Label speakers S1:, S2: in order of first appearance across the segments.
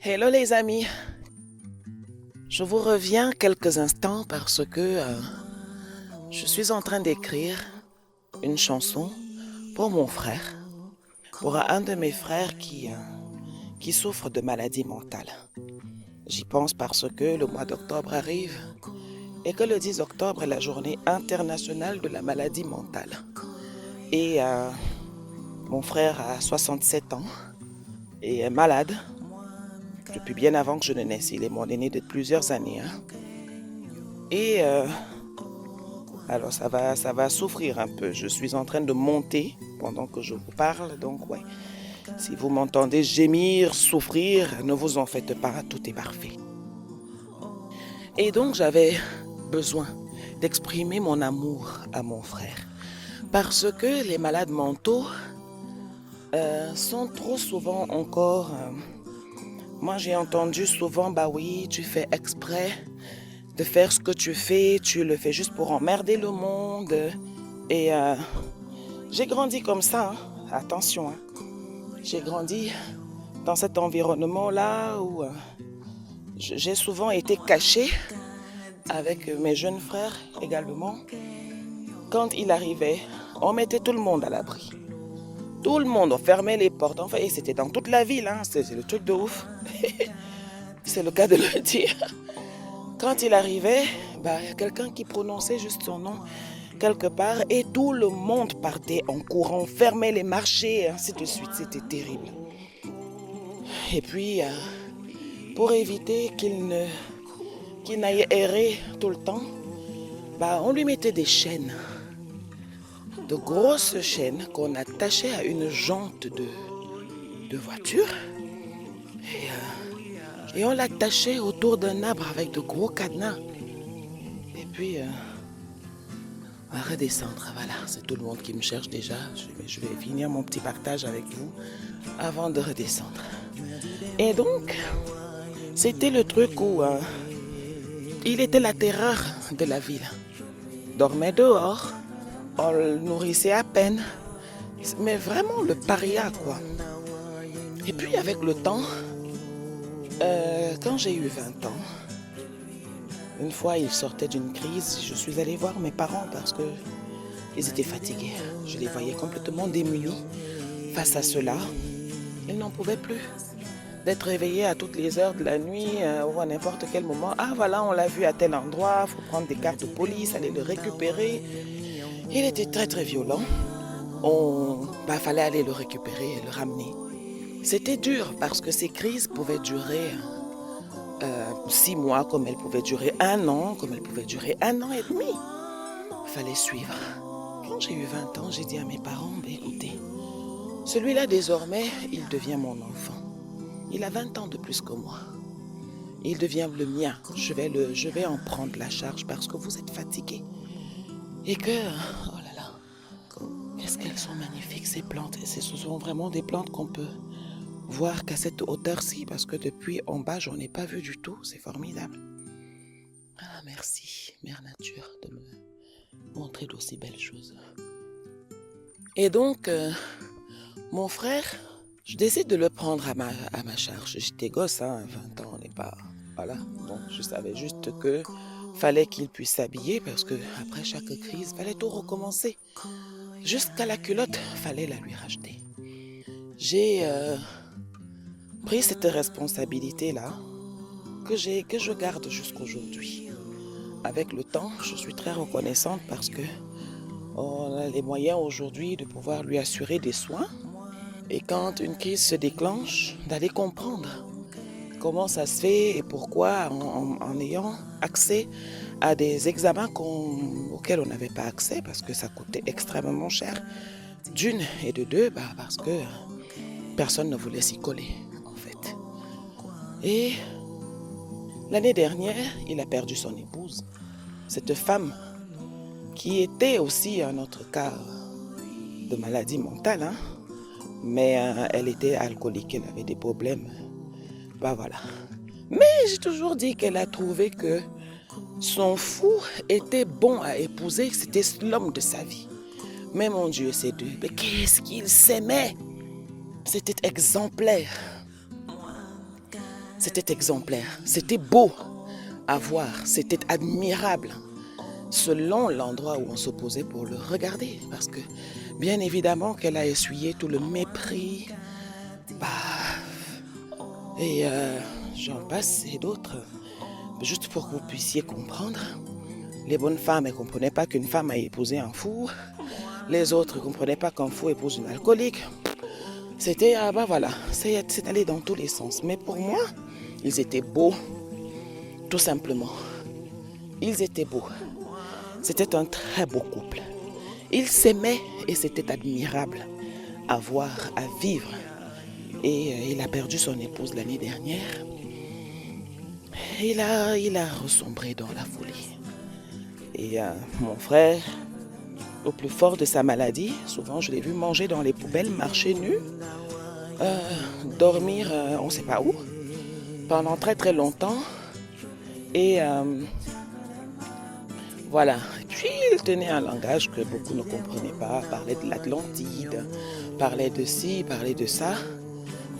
S1: Hello les amis, je vous reviens quelques instants parce que je suis en train d'écrire une chanson pour mon frère, pour un de mes frères qui souffre de maladie mentale. J'y pense parce que le mois d'octobre arrive et que le 10 octobre est la journée internationale de la maladie mentale. Et mon frère a 67 ans et est malade depuis bien avant que je ne naisse. Il est mon aîné de plusieurs années. Et alors ça va souffrir un peu. Je suis en train de monter pendant que je vous parle. Donc ouais, si vous m'entendez gémir, souffrir, ne vous en faites pas, tout est parfait. Et donc j'avais besoin d'exprimer mon amour à mon frère. Parce que les malades mentaux sont trop souvent encore... moi j'ai entendu souvent, bah oui, tu fais exprès de faire ce que tu le fais juste pour emmerder le monde. Et j'ai grandi comme ça, hein. Attention, hein. J'ai grandi dans cet environnement-là où j'ai souvent été cachée avec mes jeunes frères également. Quand il arrivait, on mettait tout le monde à l'abri. Tout le monde, on fermait les portes. Enfin, et c'était dans toute la ville, hein. C'est le truc de ouf. C'est le cas de le dire. Quand il arrivait, bah, il y a quelqu'un qui prononçait juste son nom quelque part et tout le monde partait en courant, fermait les marchés, ainsi de suite. C'était terrible. Et puis, pour éviter qu'il n'aille errer tout le temps, bah, on lui mettait des chaînes, de grosses chaînes qu'on attachait à une jante de voiture. Et on l'attachait autour d'un arbre avec de gros cadenas. Et puis, on va redescendre. Voilà, c'est tout le monde qui me cherche déjà. Je vais finir mon petit partage avec vous avant de redescendre. Et donc, c'était le truc où il était la terreur de la ville. Dormait dehors, on le nourrissait à peine, mais vraiment le paria quoi. Et puis avec le temps, quand j'ai eu 20 ans, une fois il sortait d'une crise, je suis allée voir mes parents parce que ils étaient fatigués. Je les voyais complètement démunis face à cela. Ils n'en pouvaient plus d'être réveillés à toutes les heures de la nuit ou à n'importe quel moment. Ah voilà, on l'a vu à tel endroit, il faut prendre des cartes de police, aller le récupérer. Il était très très violent. Fallait aller le récupérer et le ramener. C'était dur parce que ces crises pouvaient durer 6 mois, comme elles pouvaient durer 1 an, comme elles pouvaient durer 1 an et demi. Il fallait suivre. Quand j'ai eu 20 ans, j'ai dit à mes parents, écoutez, celui-là désormais, il devient mon enfant. Il a 20 ans de plus que moi. Il devient le mien. Je vais en prendre la charge parce que vous êtes fatigués. Et que, oh là là, qu'est-ce qu'elles sont magnifiques ces plantes. Et ce sont vraiment des plantes qu'on peut voir qu'à cette hauteur-ci, parce que depuis en bas, j'en ai pas vu du tout. C'est formidable. Ah, merci, Mère Nature, de me montrer d'aussi belles choses. Et donc, mon frère, je décide de le prendre à ma charge. J'étais gosse, hein, 20 ans, on n'est pas... Voilà, donc je savais juste que fallait qu'il puisse s'habiller parce que après chaque crise, fallait tout recommencer. Jusqu'à la culotte, fallait la lui racheter. J'ai pris cette responsabilité-là que je garde jusqu'aujourd'hui. Avec le temps, je suis très reconnaissante parce que on a les moyens aujourd'hui de pouvoir lui assurer des soins. Et quand une crise se déclenche, d'aller comprendre comment ça se fait et pourquoi en ayant accès à des examens auxquels on n'avait pas accès parce que ça coûtait extrêmement cher. D'une et de deux, parce que personne ne voulait s'y coller en fait. Et l'année dernière, il a perdu son épouse. Cette femme qui était aussi un autre cas de maladie mentale, hein, mais elle était alcoolique, elle avait des problèmes. Voilà. Mais j'ai toujours dit qu'elle a trouvé que son fou était bon à épouser, c'était l'homme de sa vie. Mais mon Dieu, ces deux, mais qu'est-ce qu'ils s'aimaient! C'était exemplaire. C'était exemplaire, c'était beau à voir, c'était admirable, selon l'endroit où on se posait pour le regarder. Parce que, bien évidemment, qu'elle a essuyé tout le mépris, bah, et j'en passe et d'autres. Juste pour que vous puissiez comprendre, les bonnes femmes ne comprenaient pas qu'une femme a épousé un fou, les autres ne comprenaient pas qu'un fou épouse une alcoolique. C'était, voilà, c'est allé dans tous les sens. Mais pour moi, ils étaient beaux, tout simplement. Ils étaient beaux. C'était un très beau couple. Ils s'aimaient et c'était admirable à voir, à vivre. Et il a perdu son épouse l'année dernière. Il a ressombré dans la folie. Et mon frère, au plus fort de sa maladie, souvent je l'ai vu manger dans les poubelles, marcher nu, dormir on ne sait pas où, pendant très très longtemps. Et voilà. Et puis il tenait un langage que beaucoup ne comprenaient pas, parlait de l'Atlantide, parlait de ci, parlait de ça.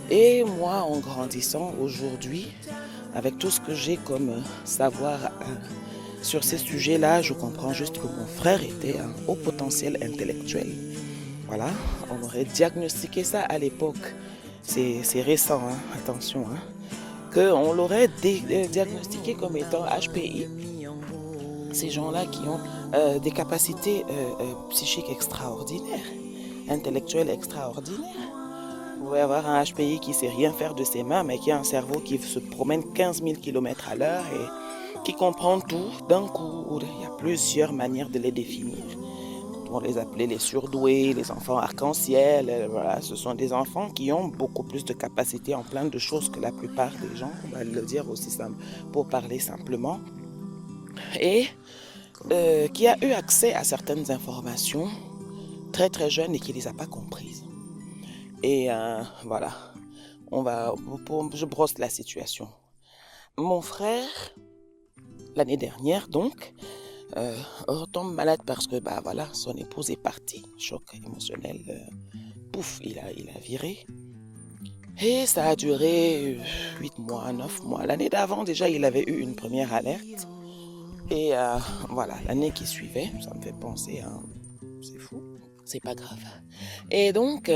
S1: Et moi, en grandissant aujourd'hui, avec tout ce que j'ai comme savoir sur ces sujets-là, je comprends juste que mon frère était un haut potentiel intellectuel. Voilà, on aurait diagnostiqué ça à l'époque. C'est récent, hein, attention, hein, qu'on l'aurait diagnostiqué comme étant HPI. Ces gens-là qui ont des capacités psychiques extraordinaires, intellectuelles extraordinaires. Vous pouvez avoir un HPI qui ne sait rien faire de ses mains, mais qui a un cerveau qui se promène 15 000 km à l'heure et qui comprend tout d'un coup. Il y a plusieurs manières de les définir. On les appelait les surdoués, les enfants arc-en-ciel. Voilà, ce sont des enfants qui ont beaucoup plus de capacités en plein de choses que la plupart des gens. On va le dire aussi pour parler simplement. Et qui a eu accès à certaines informations très très jeunes et qui ne les a pas comprises. Et voilà, je brosse la situation. Mon frère, l'année dernière donc, retombe malade parce que voilà, son épouse est partie, choc émotionnel, pouf, il a viré. Et ça a duré 8 mois, 9 mois. L'année d'avant déjà, il avait eu une première alerte. Et voilà, l'année qui suivait, ça me fait penser à... C'est fou, c'est pas grave. Et donc...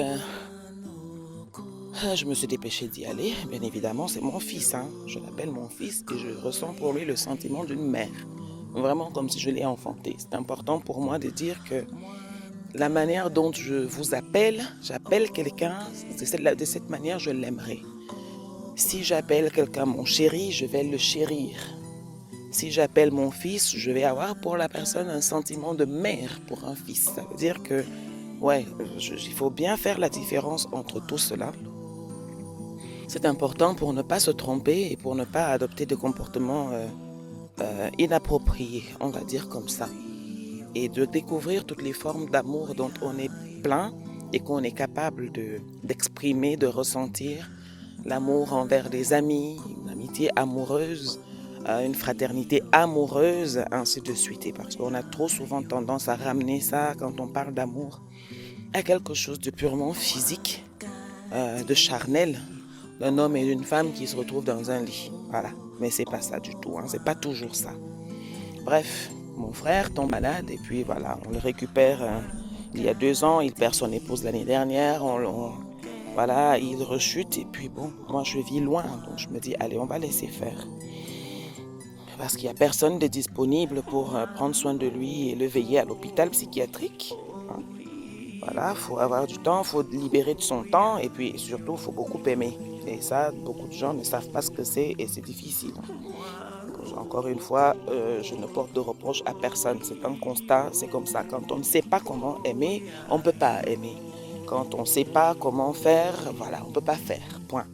S1: je me suis dépêchée d'y aller. Bien évidemment, c'est mon fils. Hein. Je l'appelle mon fils et je ressens pour lui le sentiment d'une mère. Vraiment comme si je l'ai enfanté. C'est important pour moi de dire que la manière dont je vous appelle, j'appelle quelqu'un, de cette manière, je l'aimerai. Si j'appelle quelqu'un mon chéri, je vais le chérir. Si j'appelle mon fils, je vais avoir pour la personne un sentiment de mère pour un fils. Ça veut dire que, ouais, il faut bien faire la différence entre tout cela. C'est important pour ne pas se tromper et pour ne pas adopter de comportements inappropriés, on va dire comme ça. Et de découvrir toutes les formes d'amour dont on est plein et qu'on est capable d'exprimer, de ressentir. L'amour envers des amis, une amitié amoureuse, une fraternité amoureuse, ainsi de suite. Et parce qu'on a trop souvent tendance à ramener ça, quand on parle d'amour, à quelque chose de purement physique, de charnel, d'un homme et d'une femme qui se retrouvent dans un lit. Voilà. Mais c'est pas ça du tout, hein. C'est pas toujours ça. Bref, mon frère tombe malade et puis voilà, on le récupère il y a 2 ans, il perd son épouse l'année dernière, voilà, il rechute et puis bon, moi je vis loin, donc je me dis allez, on va laisser faire. Parce qu'il n'y a personne de disponible pour prendre soin de lui et le veiller à l'hôpital psychiatrique. Hein. Voilà, il faut avoir du temps, il faut libérer de son temps et puis surtout, il faut beaucoup aimer. Et ça, beaucoup de gens ne savent pas ce que c'est et c'est difficile. Encore une fois, je ne porte de reproche à personne. C'est un constat, c'est comme ça. Quand on ne sait pas comment aimer, on ne peut pas aimer. Quand on ne sait pas comment faire, voilà, on ne peut pas faire. Point.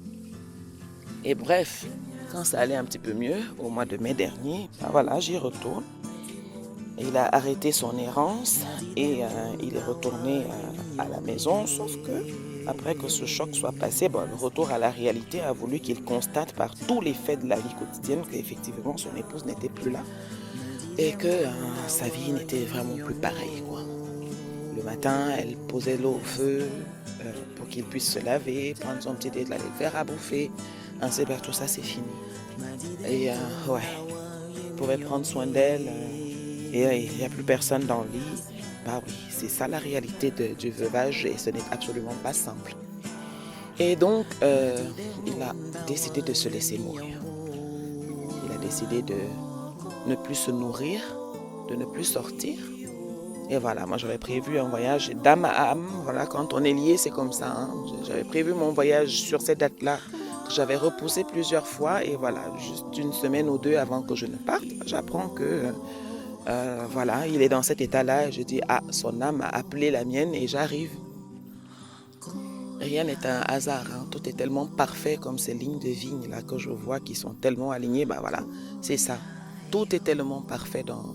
S1: Et bref, quand ça allait un petit peu mieux, au mois de mai dernier, voilà, j'y retourne. Il a arrêté son errance et il est retourné à la maison, sauf que après que ce choc soit passé, le retour à la réalité a voulu qu'il constate par tous les faits de la vie quotidienne qu'effectivement son épouse n'était plus là et que sa vie n'était vraiment plus pareille, quoi. Le matin, elle posait l'eau au feu pour qu'il puisse se laver, prendre son petit déjeuner, le faire à bouffer. Ainsi, ben, tout ça, c'est fini. Et ouais, il pouvait prendre soin d'elle. Et il n'y a plus personne dans le lit. Bah oui, c'est ça la réalité du veuvage et ce n'est absolument pas simple. Et donc, il a décidé de se laisser mourir. Il a décidé de ne plus se nourrir, de ne plus sortir. Et voilà, moi j'avais prévu un voyage d'âme à âme. Voilà, quand on est lié, c'est comme ça. Hein. J'avais prévu mon voyage sur cette date-là, que j'avais repoussé plusieurs fois. Et voilà, juste une semaine ou deux avant que je ne parte, j'apprends que voilà, il est dans cet état-là. Et je dis, ah, son âme a appelé la mienne et j'arrive. Rien n'est un hasard, hein. Tout est tellement parfait comme ces lignes de vigne là que je vois qui sont tellement alignées. Bah voilà, c'est ça. Tout est tellement parfait dans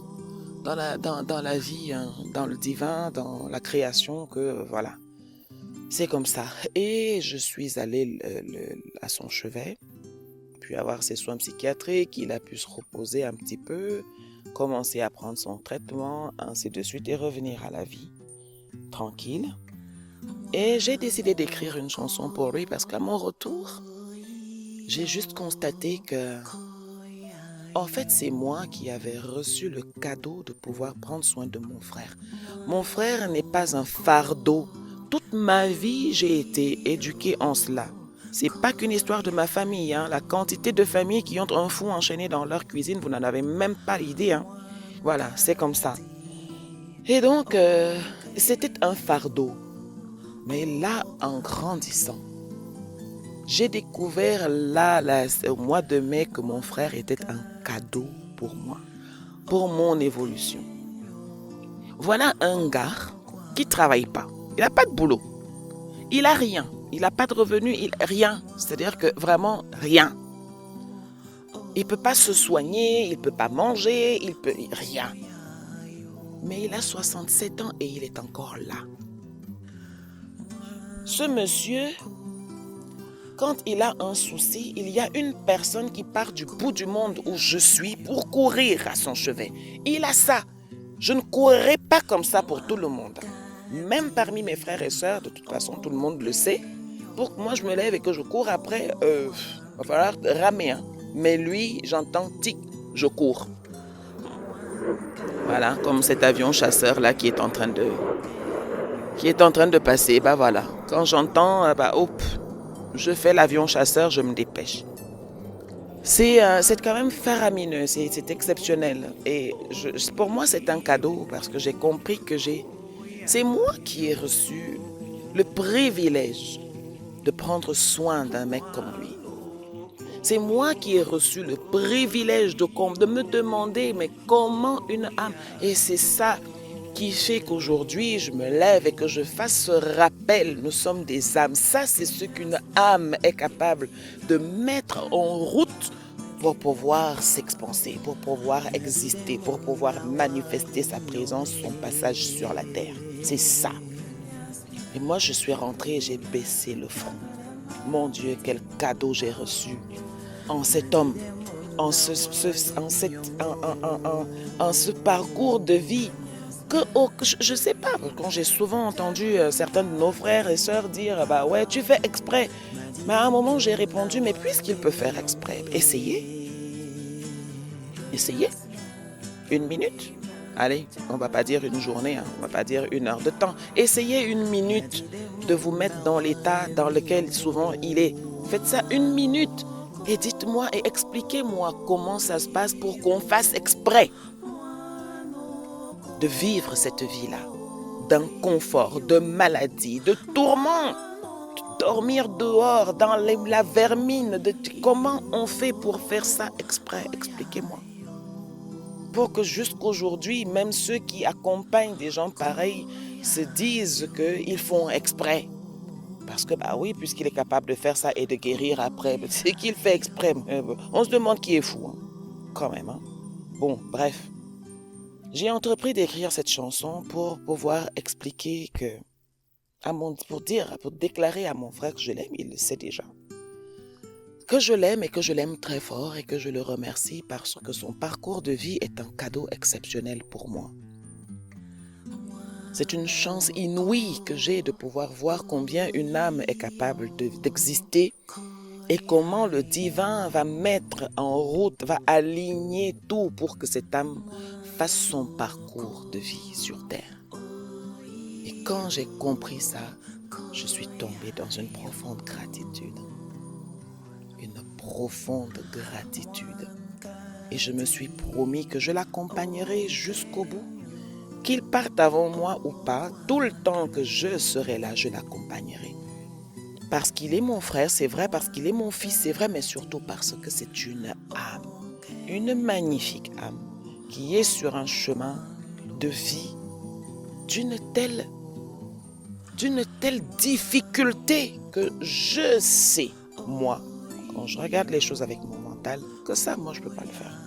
S1: la vie, hein, dans le divin, dans la création que voilà, c'est comme ça. Et je suis allée à son chevet, puis avoir ses soins psychiatriques, il a pu se reposer un petit peu, commencer à prendre son traitement, ainsi de suite, et revenir à la vie, tranquille. Et j'ai décidé d'écrire une chanson pour lui parce qu'à mon retour, j'ai juste constaté que, en fait, c'est moi qui avais reçu le cadeau de pouvoir prendre soin de mon frère. Mon frère n'est pas un fardeau. Toute ma vie, j'ai été éduquée en cela. C'est pas qu'une histoire de ma famille, hein. La quantité de familles qui ont un fou enchaîné dans leur cuisine, vous n'en avez même pas idée, hein. Voilà, c'est comme ça. Et donc, c'était un fardeau. Mais là, en grandissant, j'ai découvert au mois de mai que mon frère était un cadeau pour moi, pour mon évolution. Voilà un gars qui ne travaille pas. Il n'a pas de boulot. Il n'a rien. Il n'a pas de revenus, rien. C'est-à-dire que vraiment rien. Il ne peut pas se soigner, il ne peut pas manger, il peut rien. Mais il a 67 ans et il est encore là. Ce monsieur, quand il a un souci, il y a une personne qui part du bout du monde où je suis pour courir à son chevet. Il a ça. Je ne courrai pas comme ça pour tout le monde. Même parmi mes frères et sœurs, de toute façon, tout le monde le sait. Pour que moi, je me lève et que je cours après, va falloir ramer. Hein. Mais lui, j'entends tic, je cours. Voilà, comme cet avion chasseur-là qui est en train de passer. Bah voilà, quand j'entends, hop, je fais l'avion chasseur, je me dépêche. C'est quand même faramineux, c'est exceptionnel. Et pour moi, c'est un cadeau parce que j'ai compris que c'est moi qui ai reçu le privilège de prendre soin d'un mec comme lui. C'est moi qui ai reçu le privilège de me demander, mais comment une âme? Et c'est ça qui fait qu'aujourd'hui, je me lève et que je fasse ce rappel. Nous sommes des âmes. Ça, c'est ce qu'une âme est capable de mettre en route pour pouvoir s'expanser, pour pouvoir exister, pour pouvoir manifester sa présence, son passage sur la terre. C'est ça. Et moi, je suis rentrée et j'ai baissé le front. Mon Dieu, quel cadeau j'ai reçu en cet homme, en ce parcours de vie. Je ne sais pas, quand j'ai souvent entendu certains de nos frères et sœurs dire, bah ouais, tu fais exprès. Mais à un moment, j'ai répondu, mais puisqu'il peut faire exprès, essayez. Essayez. Une minute. Allez, on ne va pas dire une journée, hein, on ne va pas dire une heure de temps. Essayez une minute de vous mettre dans l'état dans lequel souvent il est. Faites ça une minute et dites-moi et expliquez-moi comment ça se passe pour qu'on fasse exprès de vivre cette vie-là, d'inconfort, de maladie, de tourment, de dormir dehors dans la vermine. Comment on fait pour faire ça exprès? Expliquez-moi. Pour que jusqu'aujourd'hui, même ceux qui accompagnent des gens pareils se disent qu'ils font exprès. Parce que, bah oui, puisqu'il est capable de faire ça et de guérir après, c'est qu'il fait exprès. On se demande qui est fou, hein, quand même. Hein. Bon, bref. J'ai entrepris d'écrire cette chanson pour pouvoir expliquer que, pour déclarer à mon frère que je l'aime, il le sait déjà. Que je l'aime et que je l'aime très fort et que je le remercie parce que son parcours de vie est un cadeau exceptionnel pour moi. C'est une chance inouïe que j'ai de pouvoir voir combien une âme est capable d'exister et comment le divin va mettre en route, va aligner tout pour que cette âme fasse son parcours de vie sur terre. Et quand j'ai compris ça, je suis tombé dans une profonde gratitude. Une profonde gratitude. Et je me suis promis que je l'accompagnerai jusqu'au bout. Qu'il parte avant moi ou pas, tout le temps que je serai là, je l'accompagnerai. Parce qu'il est mon frère, c'est vrai, parce qu'il est mon fils, c'est vrai, mais surtout parce que c'est une âme, une magnifique âme qui est sur un chemin de vie d'une telle difficulté que je sais, moi, quand je regarde les choses avec mon mental, que ça, moi, je ne peux pas le faire.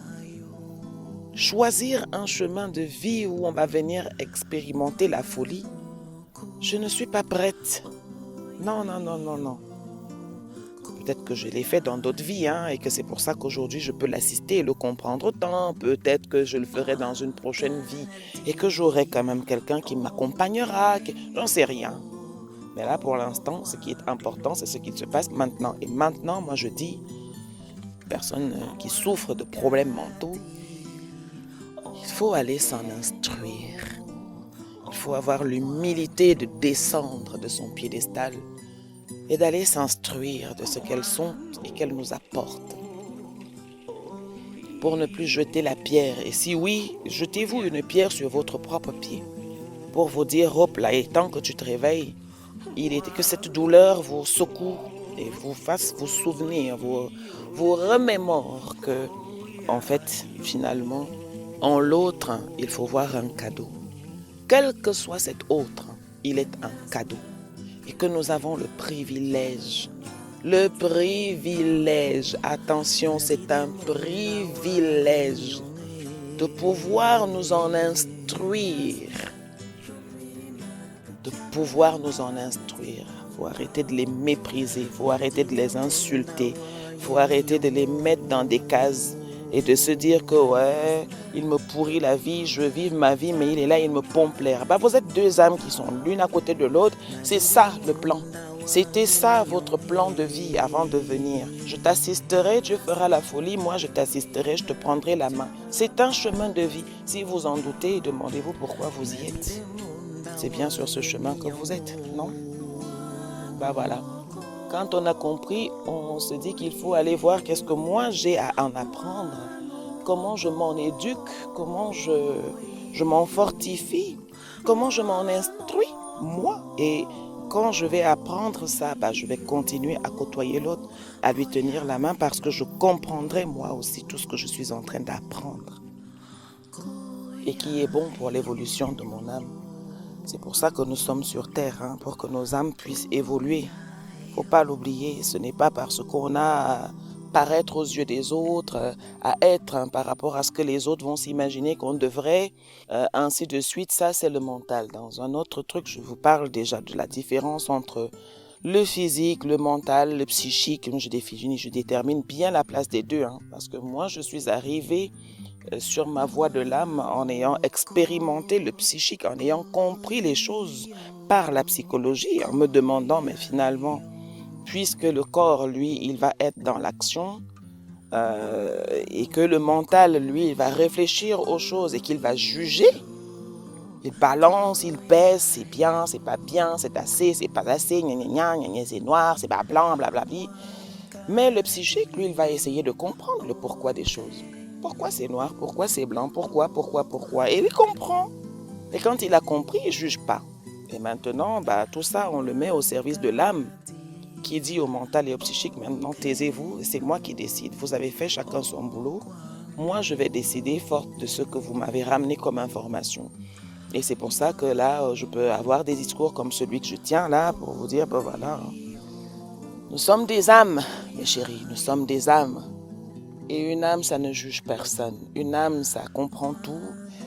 S1: Choisir un chemin de vie où on va venir expérimenter la folie, je ne suis pas prête. Non. Peut-être que je l'ai fait dans d'autres vies et que c'est pour ça qu'aujourd'hui je peux l'assister et le comprendre autant. Peut-être que je le ferai dans une prochaine vie et que j'aurai quand même quelqu'un qui m'accompagnera. J'en sais rien. Mais là, pour l'instant, ce qui est important, c'est ce qui se passe maintenant. Et maintenant, moi je dis, personne qui souffre de problèmes mentaux, il faut aller s'en instruire. Il faut avoir l'humilité de descendre de son piédestal et d'aller s'instruire de ce qu'elles sont et qu'elles nous apportent. Pour ne plus jeter la pierre. Et si oui, jetez-vous une pierre sur votre propre pied. Pour vous dire, hop là, et tant que tu te réveilles, il est que cette douleur vous secoue et vous fasse vous souvenir, vous remémore que, en fait, finalement, en l'autre, il faut voir un cadeau. Quel que soit cet autre, il est un cadeau. Et que nous avons le privilège, attention, c'est un privilège de pouvoir nous en instruire. Il faut arrêter de les mépriser, il faut arrêter de les insulter, il faut arrêter de les mettre dans des cases et de se dire que ouais, il me pourrit la vie, je veux vivre ma vie, mais il est là, il me pompe l'air. Vous êtes deux âmes qui sont l'une à côté de l'autre, c'est ça le plan. C'était ça votre plan de vie avant de venir. Je t'assisterai, tu feras la folie, moi je t'assisterai, je te prendrai la main. C'est un chemin de vie. Si vous en doutez, demandez-vous pourquoi vous y êtes. C'est bien sur ce chemin que vous êtes, non? Voilà. Quand on a compris, on se dit qu'il faut aller voir qu'est-ce que moi j'ai à en apprendre, comment je m'en éduque, comment je m'en fortifie, comment je m'en instruis, moi. Et quand je vais apprendre ça, je vais continuer à côtoyer l'autre, à lui tenir la main parce que je comprendrai moi aussi tout ce que je suis en train d'apprendre et qui est bon pour l'évolution de mon âme. C'est pour ça que nous sommes sur terre, pour que nos âmes puissent évoluer. Il ne faut pas l'oublier, ce n'est pas parce qu'on a à paraître aux yeux des autres, à être par rapport à ce que les autres vont s'imaginer qu'on devrait, ainsi de suite. Ça, c'est le mental. Dans un autre truc, je vous parle déjà de la différence entre le physique, le mental, le psychique. Je détermine bien la place des deux, parce que moi, je suis arrivée sur ma voie de l'âme en ayant expérimenté le psychique, en ayant compris les choses par la psychologie, en me demandant, mais finalement, puisque le corps, lui, il va être dans l'action et que le mental, lui, il va réfléchir aux choses et qu'il va juger, il balance, il pèse, c'est bien, c'est pas bien, c'est assez, c'est pas assez, c'est noir, c'est pas blanc, blablabla. Mais le psychique, lui, il va essayer de comprendre le pourquoi des choses. Pourquoi c'est noir, pourquoi c'est blanc, pourquoi. Et il comprend. Et quand il a compris, il ne juge pas. Et maintenant, tout ça, on le met au service de l'âme qui dit au mental et au psychique, maintenant taisez-vous, c'est moi qui décide. Vous avez fait chacun son boulot. Moi, je vais décider forte de ce que vous m'avez ramené comme information. Et c'est pour ça que là, je peux avoir des discours comme celui que je tiens là pour vous dire, voilà. Nous sommes des âmes, mes chéris, nous sommes des âmes. Et une âme, ça ne juge personne. Une âme, ça comprend tout.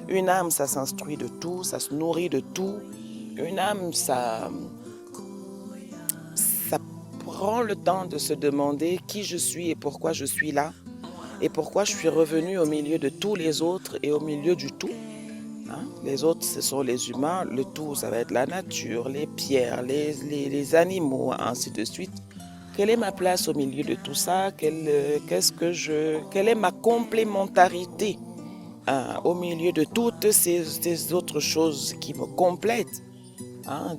S1: Une âme, ça s'instruit de tout, ça se nourrit de tout. Une âme, ça prend le temps de se demander qui je suis et pourquoi je suis là. Et pourquoi je suis revenu au milieu de tous les autres et au milieu du tout. Les autres, ce sont les humains. Le tout, ça va être la nature, les pierres, les animaux, ainsi de suite. quelle est ma place au milieu de tout ça? Quelle est ma complémentarité au milieu de toutes ces autres choses qui me complètent?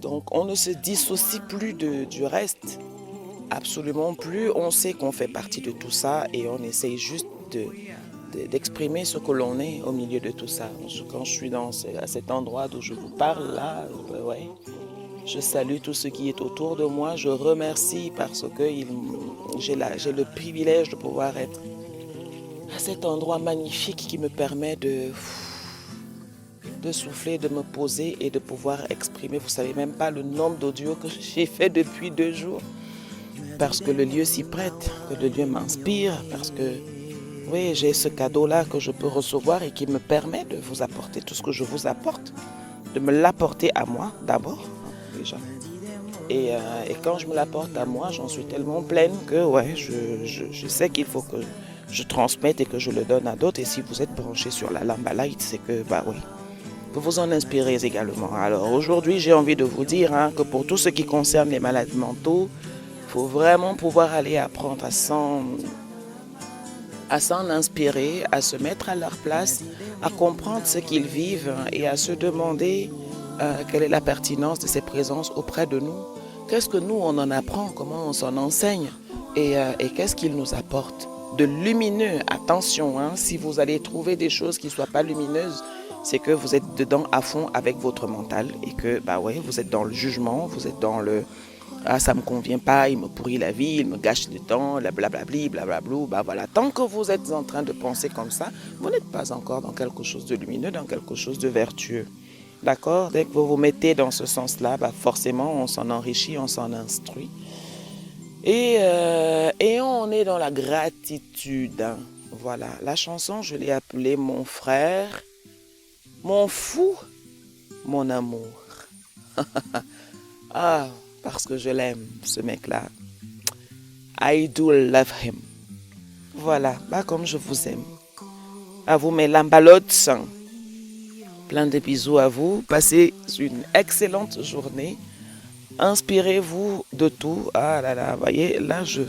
S1: Donc, on ne se dissocie plus du reste. Absolument plus. On sait qu'on fait partie de tout ça et on essaye juste d'exprimer ce que l'on est au milieu de tout ça. Quand je suis à cet endroit d'où je vous parle là, ouais, je salue tout ce qui est autour de moi. Je remercie parce que j'ai le privilège de pouvoir être à cet endroit magnifique qui me permet de souffler, de me poser et de pouvoir exprimer. Vous ne savez même pas le nombre d'audios que j'ai fait depuis 2 jours. Parce que le lieu s'y prête, que le lieu m'inspire, parce que oui, j'ai ce cadeau-là que je peux recevoir et qui me permet de vous apporter tout ce que je vous apporte, de me l'apporter à moi d'abord, déjà. Et quand je me l'apporte à moi, j'en suis tellement pleine que ouais, je sais qu'il faut que je transmette et que je le donne à d'autres. Et si vous êtes branché sur la Lamba Light, c'est que bah oui, vous vous en inspirez également. Alors aujourd'hui, j'ai envie de vous dire que pour tout ce qui concerne les malades mentaux, il faut vraiment pouvoir aller apprendre à s'en inspirer, à se mettre à leur place, à comprendre ce qu'ils vivent et à se demander quelle est la pertinence de ces présences auprès de nous. Qu'est-ce que nous, on en apprend, comment on s'en enseigne et qu'est-ce qu'ils nous apportent de lumineux. Attention, si vous allez trouver des choses qui ne soient pas lumineuses, c'est que vous êtes dedans à fond avec votre mental et que bah ouais, vous êtes dans le jugement, vous êtes dans le ça me convient pas, il me pourrit la vie, il me gâche du temps, blablabli, blablablou, bah voilà. Tant que vous êtes en train de penser comme ça, vous n'êtes pas encore dans quelque chose de lumineux, dans quelque chose de vertueux. D'accord? Dès que vous vous mettez dans ce sens-là, bah forcément, on s'en enrichit, on s'en instruit. Et on est dans la gratitude. Voilà, la chanson, je l'ai appelée Mon frère, mon fou, mon amour. Parce que je l'aime, ce mec-là. I do love him. Voilà, comme je vous aime. À vous mes lambalotes. Plein de bisous à vous. Passez une excellente journée. Inspirez-vous de tout. Ah là là, voyez, là je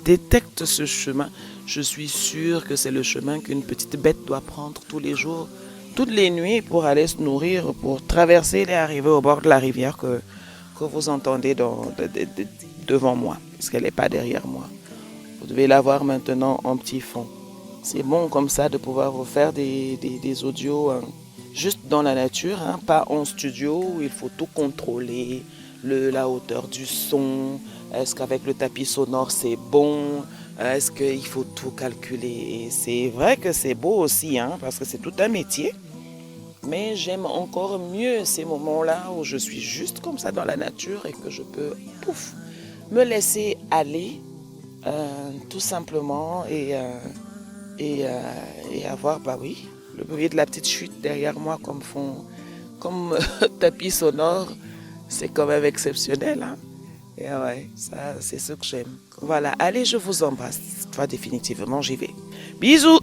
S1: détecte ce chemin. Je suis sûr que c'est le chemin qu'une petite bête doit prendre tous les jours, toutes les nuits pour aller se nourrir, pour traverser et arriver au bord de la rivière que vous entendez devant moi, parce qu'elle n'est pas derrière moi. Vous devez la voir maintenant en petit fond. C'est bon comme ça de pouvoir vous faire des audios juste dans la nature, pas en studio où il faut tout contrôler, la hauteur du son, est-ce qu'avec le tapis sonore c'est bon, est-ce qu'il faut tout calculer. Et c'est vrai que c'est beau aussi, parce que c'est tout un métier. Mais j'aime encore mieux ces moments-là où je suis juste comme ça dans la nature et que je peux me laisser aller tout simplement et avoir, bah oui, le bruit de la petite chute derrière moi comme tapis sonore, c'est quand même exceptionnel. Et ouais, ça c'est ce que j'aime. Voilà, allez, je vous embrasse. Toi, définitivement, j'y vais. Bisous!